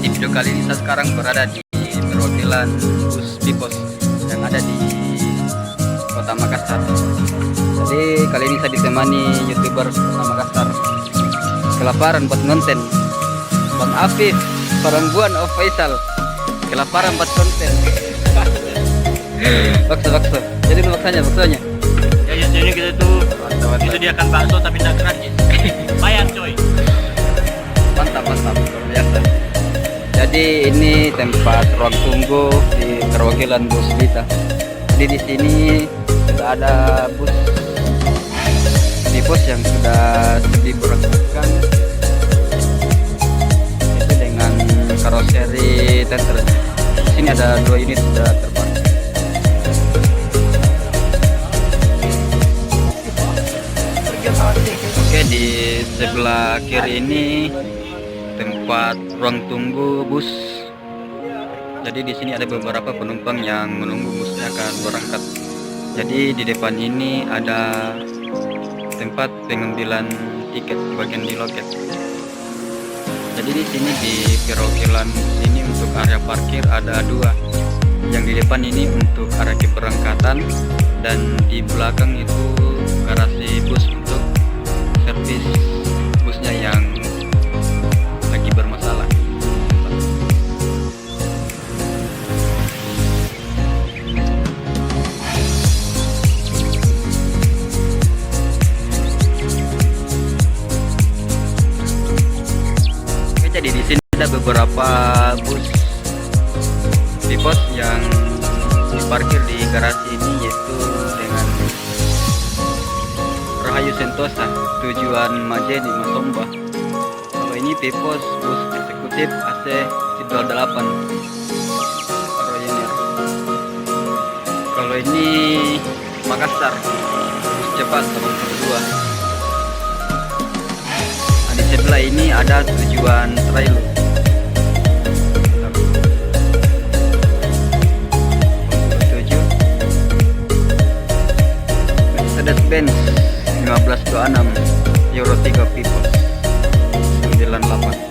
di video kali ini saya sekarang berada di perwakilan bus Bipos yang ada di Kota Makassar. Jadi kali ini saya ditemani YouTuber Kota Makassar. Kelaparan buat konten. Bang Afif, Parangbuan of Faisal. Kelaparan buat konten. Bakso. Jadi baksanya. Ya jadi kita tuh disediakan bakso tapi tidak gratis. Bayar coy. Mantap luar biasa. Jadi ini tempat ruang tunggu di perwakilan bus kita. Jadi di sini sudah ada bus Bipos yang sudah diberangkatkan itu dengan karoseri tenter. Di sini ada 2 unit sudah terparkir. Oke, di sebelah kiri ini tempat ruang tunggu bus. Jadi di sini ada beberapa penumpang yang menunggu busnya akan berangkat. Jadi di depan ini ada tempat pengambilan tiket bagian di loket. Jadi di sini di perwakilan ini untuk area parkir ada 2. Yang di depan ini untuk area keberangkatan dan di belakang itu garasi bus untuk servis busnya yang lagi bermasalah. Jadi di sini ada beberapa bus Bipos yang diparkir di garasi ini, yaitu dengan Rahayu Sentosa tujuan Majene Masomba. Kalau ini Bipos bus eksekutif AC 28 Royener. Kalau ini Makassar bus cepat 82. Di sebelah ini ada tujuan Trailu. Mercedes-Benz 1526 Euro 3 Bipos 98.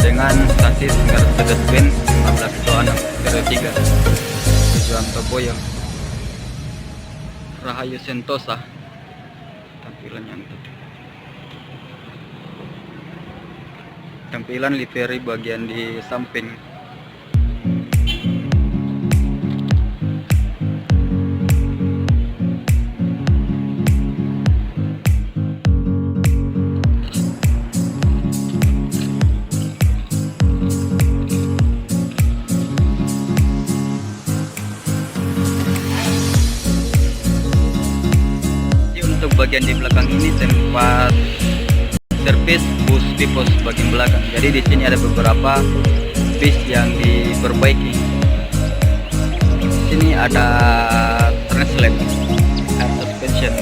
Dengan sasis Mercedes-Benz 1526 Euro 3 tujuan Topoyo. Rahayu Sentosa tampilan yang tadi. Tampilan livery bagian di samping. Untuk bagian di belakang ini tempat servis bus Bipos bagian belakang. Jadi di sini ada beberapa bis yang diperbaiki. Di sini ada translate, air suspension.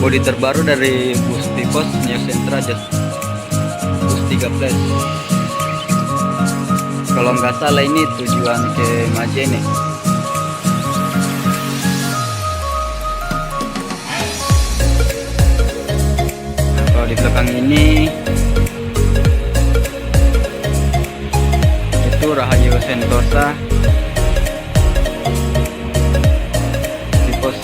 Bodi terbaru dari bus Bipos Neo Sentra Just bus 13. Kalau nggak salah ini tujuan ke Majene. Nah, kalau di belakang ini itu Rahayu Sentosa Bipos.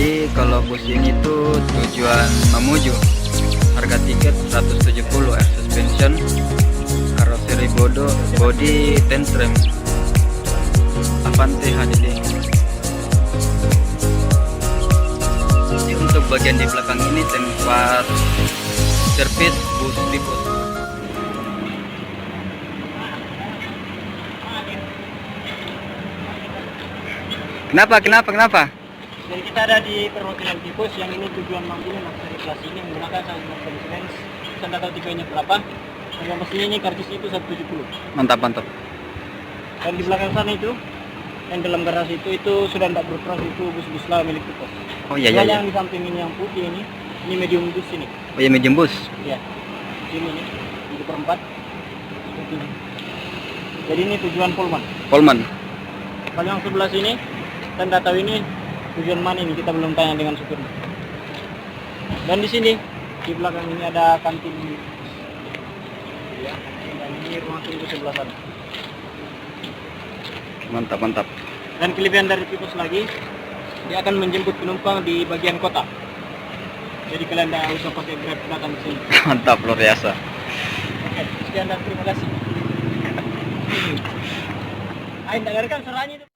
Jadi kalau bus ini tuh tujuan Mamuju. Harga tiket 170, air suspension, karoseri body tentrem, Avante HDD. Jadi untuk bagian di belakang ini tempat servis bus Bipus. Kenapa? Jadi kita ada di perwakilan Bipus yang ini tujuan Mangkunegaran dari kelas ini menggunakan sangat Mercedes-Benz. Saya tidak tahu tipenya berapa. Harga mesinnya ini karcis itu 170. Mantap. Dan di belakang sana itu, yang dalam garasi itu sudah tidak beroperasi, itu bus-bus lah milik Bipus. Oh iya. Yang di samping ini yang putih ini medium bus ini. Oh iya, medium bus. Iya. Ini di perempat. Seperti ini. Jadi ini tujuan Polman. Kalau yang sebelah sini, saya tidak tahu ini tujuan mana ini, kita belum tanya dengan supirnya. Dan di sini, di belakang ini ada kantin. Ya, dan ini ruang tunggu sebelah sana. Mantap. Dan kelebihan dari Bipus lagi, dia akan menjemput penumpang di bagian kota. Jadi kalian tidak usah pakai Grab datang ke sini. Mantap, luar biasa. Oke, sekian dan terima kasih. Ayo dengarkan suaranya itu.